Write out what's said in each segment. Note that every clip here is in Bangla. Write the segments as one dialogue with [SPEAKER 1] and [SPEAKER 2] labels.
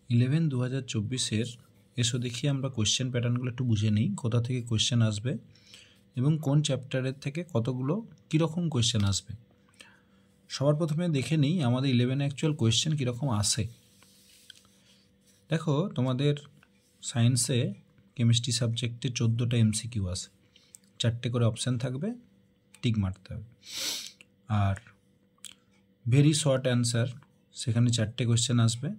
[SPEAKER 1] 11/2024 এসো দেখি আমরা কোয়েশ্চেন প্যাটার্নগুলো একটু বুঝে নিই, কোথা থেকে কোয়েশ্চেন আসবে এবং কোন চ্যাপ্টারের থেকে কতগুলো কীরকম কোয়েশ্চেন আসবে। সবার প্রথমে দেখে নিই আমাদের 11 অ্যাকচুয়াল কোয়েশ্চেন কীরকম আসে। দেখো, তোমাদের সায়েন্সে কেমিস্ট্রি সাবজেক্টে 14টা এমসিকিউ আসে, 4টে করে অপশান থাকবে, টিক মারতে হবে। আর ভেরি শর্ট অ্যান্সার, সেখানে 4টে কোয়েশ্চেন আসবে।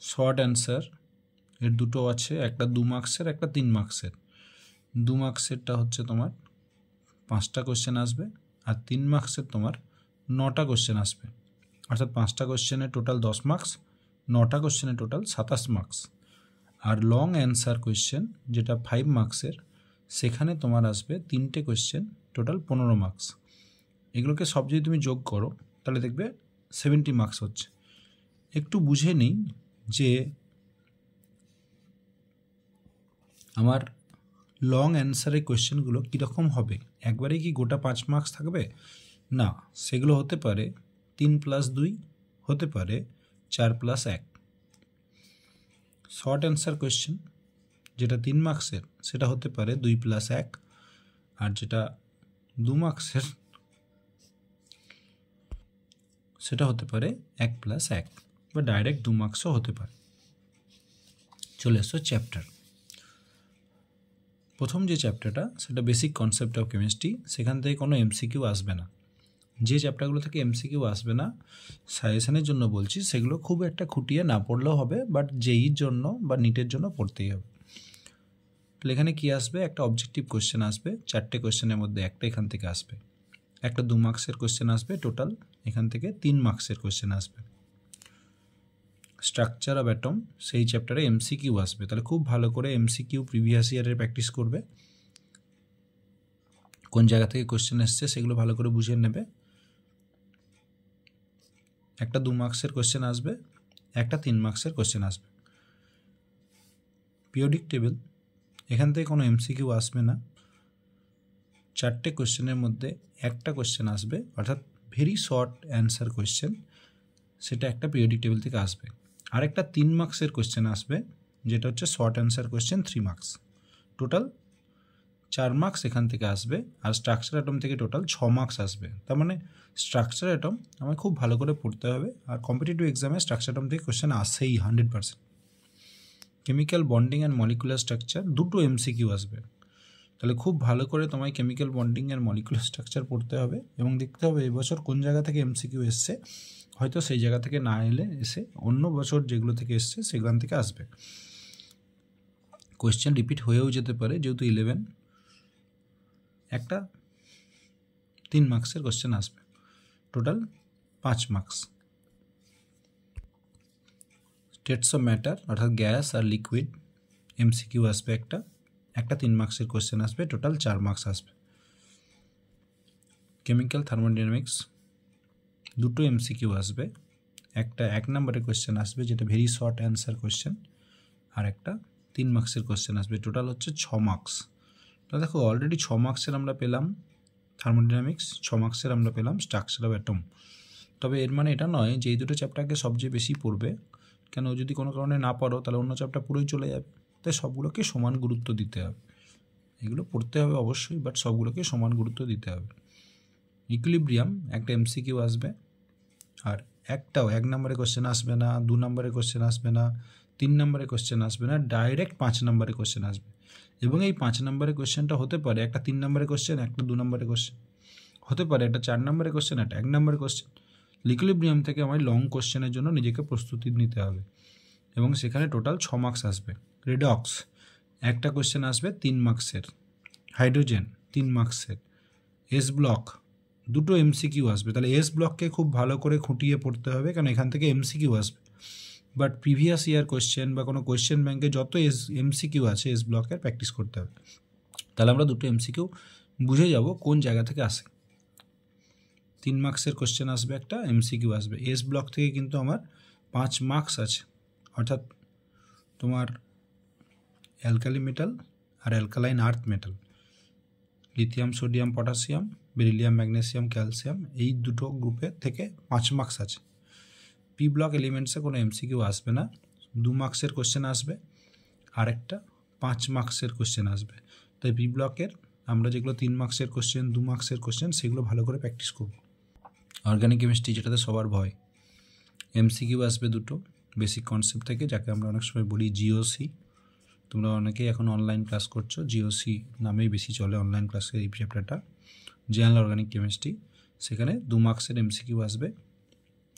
[SPEAKER 1] শর্ট অ্যান্সার এর দুটো আছে, একটা 2 মার্কসের, একটা 3 মার্কসের। 2 মার্কসেরটা হচ্ছে তোমার 5টা কোয়েশ্চেন আসবে, আর 3 মার্কসের তোমার 9টা কোয়েশ্চেন আসবে। অর্থাৎ 5টা কোয়েশ্চেনে টোটাল 10 মার্কস, 9টা কোয়েশ্চেনে টোটাল 27 মার্কস। আর লং অ্যান্সার কোয়েশ্চেন যেটা 5 মার্কসের, সেখানে তোমার আসবে 3টে কোয়েশ্চেন, টোটাল 15 মার্কস। এগুলোকে সব যদি তুমি যোগ করো তাহলে দেখবে 70 মার্কস হচ্ছে। একটু বুঝে নিই যে আমার লং অ্যান্সারের কোয়েশ্চেনগুলো কীরকম হবে। একবারে কি গোটা 5 মার্কস থাকবে? না, সেগুলো হতে পারে 3+2, হতে পারে 4+1। শর্ট অ্যান্সার কোয়েশ্চেন যেটা 3 মার্কসের, সেটা হতে পারে 2+1, আর যেটা 2 মার্কসের সেটা হতে পারে 1+1, বা ডাইরেক্ট 2 মার্কসও হতে পারে। চলে এসো চ্যাপ্টার। প্রথম যে চ্যাপ্টারটা, সেটা বেসিক কনসেপ্ট অফ কেমিস্ট্রি। সেখান থেকে কোনো এমসিকিউ আসবে না। যে চ্যাপ্টারগুলো থেকে এমসিকিউ আসবে না, সাজেশনের জন্য বলছি, সেগুলো খুব একটা খুঁটিয়ে না পড়লেও হবে, বাট জেইর জন্য বা নিটের জন্য পড়তেই হবে। তাহলে এখানে কী আসবে? একটা অবজেক্টিভ কোয়েশ্চেন আসবে, 4টে কোয়েশ্চেনের মধ্যে একটা এখান থেকে আসবে। একটা 2 মার্কসের কোয়েশ্চেন আসবে, টোটাল এখান থেকে 3 মার্কসের কোয়েশ্চেন আসবে। স্ট্রাকচার অফ অ্যাটম, সেই চ্যাপ্টারে এমসিকিউ আসবে। তাহলে খুব ভালো করে এমসিকিউ প্রিভিয়াস ইয়ারের প্র্যাকটিস করবে, কোন জায়গা থেকে কোয়েশ্চেন এসছে সেগুলো ভালো করে বুঝে নেবে। একটা 2 মার্কসের কোয়েশ্চেন আসবে, একটা 3 মার্কসের কোয়েশ্চেন আসবে। পিরিয়ডিক টেবিল, এখান থেকে কোনো এমসিকিউ আসবে না। 4টে কোয়েশ্চেনের মধ্যে একটা কোয়েশ্চেন আসবে, অর্থাৎ ভেরি শর্ট অ্যান্সার কোয়েশ্চেন, সেটা একটা পিরিয়ডিক টেবিল থেকে আসবে। আরেকটা 3 মার্কসের কোয়েশ্চেন আসবে, যেটা হচ্ছে short answer question 3 marks. Total 4 marks এখান থেকে আসবে। আর স্ট্রাকচার অ্যাটম থেকে টোটাল 6 মার্কস আসবে। তার মানে স্ট্রাকচার অ্যাটম আমায় খুব ভালো করে পড়তে হবে, আর কম্পিটিটিভ এক্সামে স্ট্রাকচার অ্যাটম থেকে কোয়েশ্চেন আসেই 100%। Chemical bonding and molecular structure, 2টো এমসিকিউ আসবে। তাহলে খুব ভালো করে তোমায় chemical bonding and molecular structure পড়তে হবে এবং দেখতে হবে এবছর কোন জায়গা থেকে এমসিকিউ এসছে। হয়তো সেই জায়গা থেকে না এলে এসে অন্য বছর যেগুলো থেকে এসছে সেখান থেকে আসবে। কোয়েশ্চেন রিপিট হয়েও যেতে পারে, যেহেতু 11, একটা 3 মার্কসের কোয়েশ্চেন আসবে, total 5 marks. States of matter, অর্থাৎ গ্যাস আর লিকুইড, এমসিকিউ আসবে একটা 3 মার্কসের কোয়েশ্চেন আসবে, টোটাল 4 মার্কস আসবে। কেমিক্যাল থার্মোডাইনামিক্স, 2টো এমসিকিউ আসবে, একটা 1 নম্বরের কোয়েশ্চেন আসবে যেটা ভেরি শর্ট অ্যান্সার কোয়েশ্চেন, আর একটা 3 মার্কসের কোয়েশ্চেন আসবে, টোটাল হচ্ছে 6 মার্কস। তো দেখো, অলরেডি 6 মার্কসের আমরা পেলাম থার্মোডাইনামিক্স, 6 মার্কসের আমরা পেলাম স্ট্রাকচার অফ অ্যাটম। তবে এর মানে এটা নয় যে এই দুটো চ্যাপ্টারকে সবচেয়ে বেশি পড়বে, কেন যদি কোনো কারণে না পড়ো তাহলে অন্য চ্যাপ্টার পুরোই চলে যাবে। তাই সবগুলোকে সমান গুরুত্ব দিতে হবে। এগুলো পড়তে হবে অবশ্যই, বাট সবগুলোকে সমান গুরুত্ব দিতে হবে। ইকুইলিব্রিয়াম, একটা এমসিকিউ আসবে, আর একটাও 1 নম্বরের কোয়েশ্চেন আসবে না, 2 নম্বরের কোয়েশ্চেন আসবে না, 3 নম্বরের কোয়েশ্চেন আসবে না, ডাইরেক্ট 5 নম্বরের কোয়েশ্চেন আসবে। এবং এই 5 নম্বরের কোয়েশ্চেনটা হতে পারে একটা 3 নম্বরের কোয়েশ্চেন, একটা 2 নম্বরের কোয়েশ্চেন, হতে পারে একটা 4 নম্বরের কোয়েশ্চেন, একটা 1 নম্বরের কোয়েশ্চেন। ইকুইলিব্রিয়াম থেকে আমার লং কোয়েশ্চেনের জন্য নিজেকে প্রস্তুতি নিতে হবে, এবং সেখানে টোটাল 6 মার্কস আসবে। রেডক্স, একটা কোয়েশ্চেন আসবে 3 মার্কসের। হাইড্রোজেন 3 মার্কসের। এস ব্লক, 2টো এমসিকিউ আসবে। তাহলে এস ব্লককে খুব ভালো করে খুঁটিয়ে পড়তে হবে, কারণ এখান থেকে এমসিকিউ আসবে। বাট প্রিভিয়াস ইয়ার কোয়েশ্চেন বা কোনো কোয়েশ্চেন ব্যাংকে যত এমসিকিউ আছে এস ব্লকের প্র্যাকটিস করতে হবে। তাহলে আমরা 2টো এমসিকিউ বুঝে যাব কোন জায়গা থেকে আসে। 3 মার্কসের কোয়েশ্চেন আসবে, একটা এমসিকিউ আসবে। এস ব্লক থেকে কিন্তু আমার 5 মার্কস আছে, অর্থাৎ তোমার অ্যালকালি মেটাল আর alkaline earth metal, lithium, sodium, potassium, beryllium, magnesium, calcium, এই দুটো গ্রুপের থেকে 5 মার্কস আছে। পি ব্লক এলিমেন্টসে কোনো এমসিকিউ আসবে না, 2 মার্কসের কোশ্চেন আসবে, আর একটা 5 মার্কসের কোশ্চেন আসবে। তাই পি ব্লকের আমরা যেগুলো 3 মার্কসের কোশ্চেন, 2 মার্কসের কোশ্চেন, সেগুলো ভালো করে প্র্যাকটিস করব। অর্গানিক কেমিস্ট্রি, যেটাতে সবার ভয়, এমসিকিউ আসবে 2টো বেসিক কনসেপ্ট থেকে, যাকে আমরা অনেক সময় বলি জিওসি। তোমরা অনেকেই এখন অনলাইন ক্লাস করছো, জিওসি নামেই বেশি চলে অনলাইন ক্লাসের এই চ্যাপ্টারটা, জেনারেল অর্গানিক কেমিস্ট্রি। সেখানে 2 মার্কসের এমসিকিউ আসবে,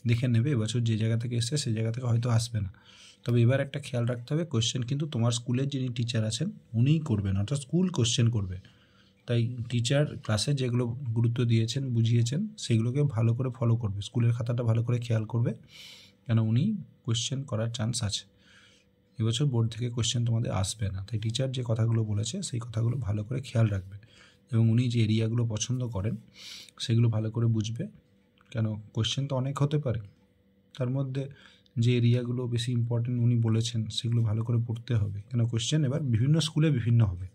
[SPEAKER 1] দেখে নেবে। এবছর যে জায়গা থেকে এসছে সেই জায়গা থেকে হয়তো আসবে না, তবে এবার একটা খেয়াল রাখতে হবে, কোশ্চেন কিন্তু তোমার স্কুলের যিনি টিচার আছেন উনিই করবেন, অর্থাৎ স্কুল কোশ্চেন করবে। তাই টিচার ক্লাসে যেগুলো গুরুত্ব দিয়েছেন, বুঝিয়েছেন, সেগুলোকে ভালো করে ফলো করবে, স্কুলের খাতাটা ভালো করে খেয়াল করবে, কেন উনি কোশ্চেন করার চান্স আছে। এবছর বোর্ড থেকে কোশ্চেন তোমাদের আসবে না, তাই টিচার যে কথাগুলো বলেছে সেই কথাগুলো ভালো করে খেয়াল রাখবে, এবং উনি যে এরিয়াগুলো পছন্দ করেন সেগুলো ভালো করে বুঝবে, কেন কোশ্চেন তো অনেক হতে পারে, তার মধ্যে যে এরিয়াগুলো বেশি ইম্পর্টেন্ট উনি বলেছেন সেগুলো ভালো করে পড়তে হবে, কেন কোশ্চেন এবার বিভিন্ন স্কুলে বিভিন্ন হবে।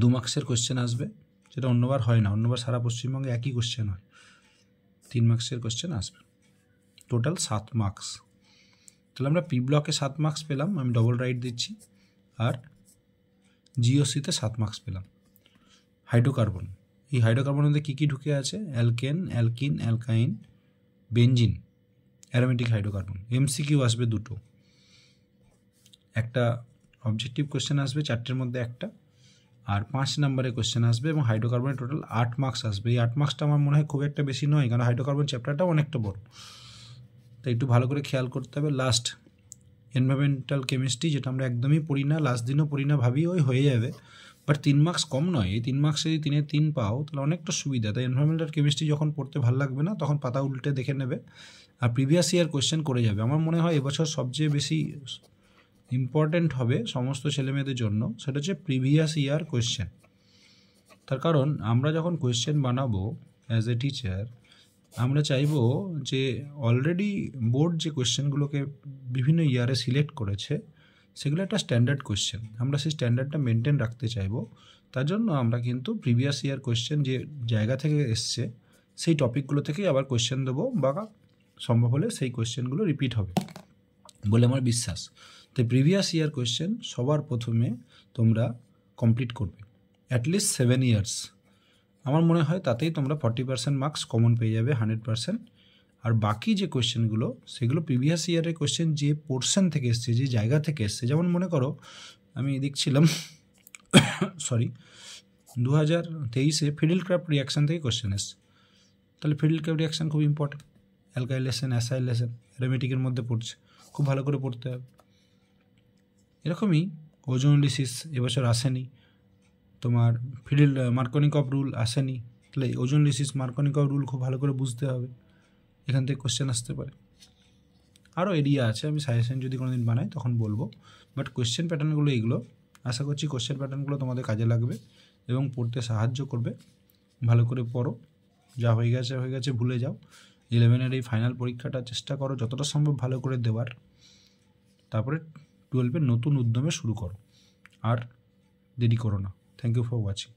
[SPEAKER 1] 2 মার্কসের কোশ্চেন আসবে, যেটা অন্যবার হয় না, অন্যবার সারা পশ্চিমবঙ্গে একই কোশ্চেন হয়। 3 মার্কসের কোশ্চেন আসবে, টোটাল 7 মার্কস। তাহলে আমরা পি ব্লকে 7 মার্কস পেলাম, আমি ডবল রাইট দিচ্ছি, আর জিওসিতে 7 মার্কস পেলাম। হাইড্রোকার্বন, এই হাইড্রোকার্বনের মধ্যে কী কী ঢুকে আছে? Alkane, alkyne, অ্যালকাইন, benzene, aromatic hydrocarbon. MCQ আসবে 2টো, একটা অবজেক্টিভ কোশ্চেন আসবে 4টের মধ্যে একটা, আর 5 নম্বরের কোশ্চেন আসবে, এবং হাইড্রোকার্বনের টোটাল 8 মার্কস আসবে। এই 8 মার্কসটা আমার মনে হয় খুব একটা বেশি নয়, কারণ হাইড্রোকার্বন চ্যাপ্টারটাও অনেকটা বড়, তাই একটু ভালো করে খেয়াল করতে হবে। লাস্ট এনভায়রনমেন্টাল কেমিস্ট্রি, যেটা আমরা একদমই পড়ি না, লাস্ট দিনও পড়ি না, ভাবি ওই হয়ে যাবে, বাট 3 মার্কস কম নয়। এই 3 মার্কসে যদি 3-এর 3 পাও তাহলে অনেকটা সুবিধা। তাই এনভায়রনমেন্টাল কেমিস্ট্রি যখন পড়তে ভালো লাগবে না, তখন পাতা উল্টে দেখে নেবে, আর প্রিভিয়াস ইয়ার কোশ্চেন করে যাবে। আমার মনে হয় এবছর সবচেয়ে বেশি ইম্পর্ট্যান্ট হবে সমস্ত ছেলেমেয়েদের জন্য, সেটা হচ্ছে প্রিভিয়াস ইয়ার কোশ্চেন। তার কারণ আমরা যখন কোশ্চেন বানাবো অ্যাজ এ টিচার, আমরা চাইবো যে অলরেডি বোর্ড যে কোশ্চেনগুলোকে বিভিন্ন ইয়ারে সিলেক্ট করেছে সেগুলো একটা স্ট্যান্ডার্ড কোশ্চেন, আমরা সেই স্ট্যান্ডার্ডটা মেনটেন রাখতে চাইবো। তার জন্য আমরা কিন্তু প্রিভিয়াস ইয়ার কোশ্চেন যে জায়গা থেকে এসছে সেই টপিকগুলো থেকেই আবার কোশ্চেন দেবো, বা সম্ভব হলে সেই কোশ্চেনগুলো রিপিট হবে বলে আমার বিশ্বাস। তো প্রিভিয়াস ইয়ার কোশ্চেন সবার প্রথমে তোমরা কমপ্লিট করবে, অ্যাটলিস্ট 7 ইয়ার্স। আমার মনে হয় তাতেই তোমরা 40% মার্কস কমন পেয়ে যাবে, 100%। আর বাকি যে কোশ্চেনগুলো সেগুলো প্রিভিয়াস ইয়ারের কোশ্চেন যে পোর্শন থেকে এসছে, যে জায়গা থেকে এসছে। যেমন মনে করো আমি দেখছিলাম সরি 2023-এ ফিডেলক্রাফট রিয়াকশান থেকে কোশ্চেন এসছে, তাহলে ফিডেলক্রাফট রিয়াকশান খুব ইম্পর্টেন্ট, অ্যালকাইলেশন, অ্যাসাইলেশন, অ্যারোমেটিকের মধ্যে পড়ছে, খুব ভালো করে পড়তে হবে। এরকমই ওজোনলিসিস এবছর আসেনি, তোমার মার্কনিকভ রুল আসেনি, তাহলে ওজোনলিসিস, মার্কনিকভ রুল খুব ভালো করে বুঝতে হবে, এখান থেকে কোশ্চেন আসতে পারে। আরও এরিয়া আছে, আমি সাজেশন যদি কোনো দিন বানাই তখন বলবো, বাট কোশ্চেন প্যাটার্নগুলো এইগুলো। আশা করছি কোশ্চেন প্যাটার্নগুলো তোমাদের কাজে লাগবে এবং পড়তে সাহায্য করবে। ভালো করে পড়ো, যা হয়ে গেছে ভুলে যাও। 11-এর এই ফাইনাল পরীক্ষাটা চেষ্টা করো যতটা সম্ভব ভালো করে দেওয়ার, তারপরে 12-এর নতুন উদ্যমে শুরু করো, আর দেরি করো না। Thank you for watching.